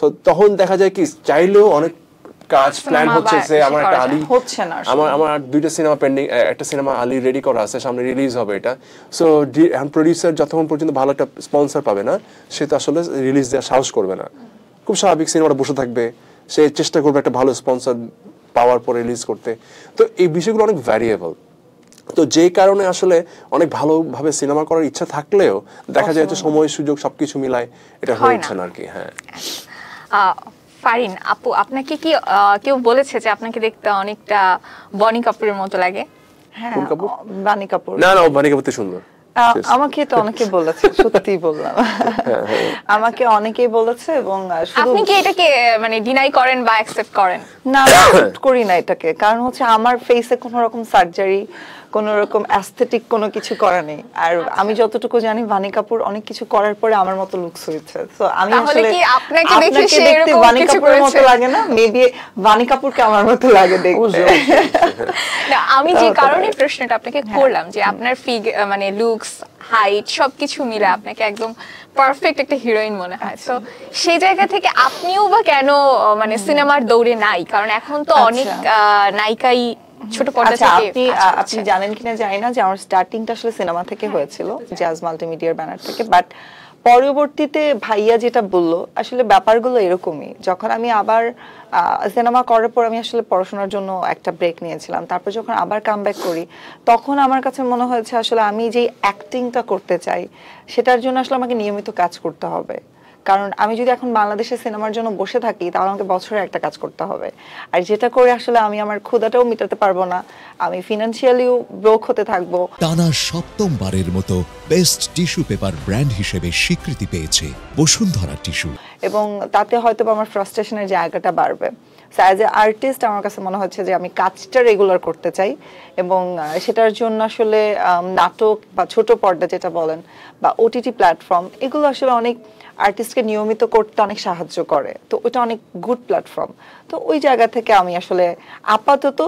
So তখন দেখা যায় কি চাইলেও অনেক কাজ প্ল্যান হচ্ছে যে আমার একটা আলী হচ্ছে না, আমার দুইটা সিনেমা পেন্ডিং, একটা সিনেমা আলী রেডি করা আছে, সামনে রিলিজ হবে এটা। সো এখন প্রডিউসার যতক্ষণ পর্যন্ত ভালো একটা স্পন্সর পাবে না সে তো আসলে রিলিজ দেওয়ার সাহস করবে না। খুব স্বাভাবিক, সিনেমাটা বসে থাকবে, সে চেষ্টা করবে একটা ভালো স্পন্সর পাওয়ার পর রিলিজ করতে। তো এই বিষয়গুলো অনেক ভ্যারিয়েবল। তো যেই কারণে আসলে অনেক ভালোভাবে সিনেমা করার ইচ্ছা থাকলেও দেখা যায় যে সময় সুযোগ সবকিছু মিলায় এটা হচ্ছে না আর কি। হ্যাঁ, ফারিন আপু, আপনাকে কি কেউ বলেছে যে আপনাকে দেখতে অনেকটা বনি কাপুরের মতো লাগে? হ্যাঁ, কোন কাপুর? বানি কাপুর। না না, বানি কাপুর তো সুন্দর। আমাকে তো অনেকে বলেছে, সত্যি বললাম, আমাকে অনেকেই বলেছে। এবং আপনি কি এটাকে মানে ডিনাই করেন বা অ্যাকসেপ্ট করেন? না, করি না এটাকে। কারণ হচ্ছে আমার ফেসে কোনো রকম সার্জারি, কোনো রকম অ্যাস্থেটিক কোনো কিছু করা নেই। আর আমি যতটুকু জানি বানি কাপুর অনেক কিছু করার পরে আমার মতো লুকস হয়েছে। সো আমি আসলে কি আপনাকে দেখে সে দেখতে এরকম বানি কিছু কাপুরের মতো করেছে? লাগে না, মেবি বানি কাপুরকে আমার মতো লাগে দেখতে। না, আমি যে কারণে প্রশ্নটা আপনাকে করলাম যে আপনার মানে লুকস, হাইট সবকিছু মিলে আপনাকে একদম পারফেক্ট একটা হিরোইন মনে হয়। তো সেই জায়গা থেকে আপনিও বা কেন মানে সিনেমার দৌড়ে নাই? কারণ এখন তো অনেক নায়িকাই ছোট পর্দা থেকে। আপনি জানেন কিনা জানি না যে আমার স্টার্টিংটা আসলে সিনেমা থেকে হয়েছিল, জাজ মাল্টিমিডিয়ার ব্যানার থেকে। বাট পরবর্তীতে ভাইয়া যেটা বললো, আসলে ব্যাপারগুলো এরকমই। যখন আমি আবার সিনেমা করার পর আমি আসলে পড়াশোনার জন্য একটা ব্রেক নিয়েছিলাম, তারপর যখন আবার কামব্যাক করি তখন আমার কাছে মনে হয়েছে আসলে আমি যেই অ্যাক্টিংটা করতে চাই সেটার জন্য আসলে আমাকে নিয়মিত কাজ করতে হবে। কারণ আমি যদি এখন বাংলাদেশের সিনেমার জন্য বসে থাকি তাহলে আমাকে বছরে একটা কাজ করতে হবে, আর যেটা করে আসলে আমি আমার ক্ষুধাটাও মেটাতে পারবো না, আমি ফিনান্সিয়ালিও ব্রোক হতে থাকবো। টানা সপ্তমবারের মতো বেস্ট টিস্যু পেপার ব্র্যান্ড হিসেবে স্বীকৃতি পেয়েছে বসুন্ধরা টিস্যু, এবং তাতে হয়তো আমার ফ্রাস্ট্রেশনের জায়গাটা বাড়বে। অ্যাজ এ আর্টিস্ট আমার কাছে মনে হচ্ছে যে আমি কাজটা রেগুলার করতে চাই, এবং সেটার জন্য আসলে নাটক বা ছোট পর্দা যেটা বলেন বা ওটিটি প্ল্যাটফর্ম, এগুলো আসলে অনেক আর্টিস্টকে নিয়মিত করতে অনেক সাহায্য করে। তো ওটা অনেক গুড প্ল্যাটফর্ম। তো ওই জায়গা থেকে আমি আসলে আপাতত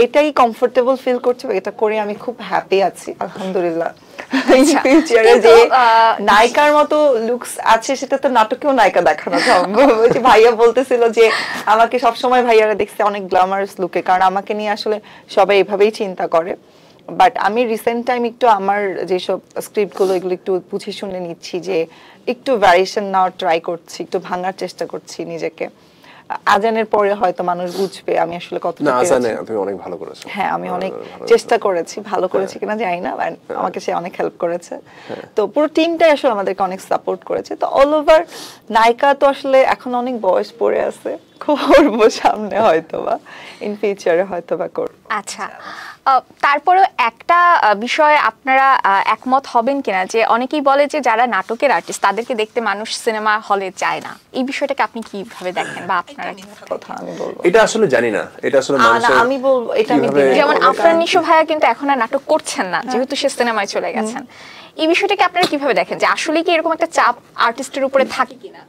এটাই কমফোর্টেবল ফিল করছি, এটা করে আমি খুব হ্যাপি আছি আলহামদুলিল্লাহ। ফিউচারে যে নায়িকার মতো লুকস আছে সেটা তো নাটকেও নায়িকা দেখানো সম্ভব। ভাইয়া বলতেছিল যে আমাকে সবসময় ভাইয়ারা দেখছে অনেক গ্ল্যামারাস লুকে, কারণ আমাকে নিয়ে আসলে সবাই এভাবেই চিন্তা করে। বাট আমি রিসেন্ট টাইম একটু আমার যেসব স্ক্রিপ্টগুলো এগুলো একটু বুঝে শুনে নিচ্ছি, যে একটু ভ্যারিয়েশন নেওয়ার ট্রাই করছি, একটু ভাঙার চেষ্টা করছি নিজেকে। আজানের পরে হয়তো মানুষ বুঝবে আমি আসলে কতটা না, আজানে তুমি অনেক ভালো করেছো। হ্যাঁ, আমি অনেক চেষ্টা করেছি, ভালো করেছি কিনা জানি না, আমাকে সে অনেক হেল্প করেছে। তো পুরো টিমটাই আসলে আমাদেরকে অনেক সাপোর্ট করেছে। তো অল ওভার নায়িকা তো আসলে এখন অনেক বয়স পড়ে আছে, করবো সামনে হয়তোবা, ইন ফিউচারে হয়তোবা করব। আচ্ছা, তারপরেও একটা বিষয়ে আপনারা একমত হবেন কিনা, যে অনেকেই বলে যে যারা নাটকের আর্টিস্ট তাদেরকে দেখতে মানুষ সিনেমা হলে যায় না। এই বিষয়টাকে আপনি কিভাবে দেখেন বা আপনারা কথা আমি বলবো এটা আসলে জানি না, এটা আসলে আমি বলবো এটা আমি যেমন আফরান নিশো ভাইয়া কিন্তু এখন আর নাটক করছেন না, যেহেতু সে সিনেমায় চলে গেছেন। এই বিষয়টাকে আপনারা কিভাবে দেখেন, যে আসলে কি এরকম একটা চাপ আর্টিস্টের উপরে থাকে কিনা?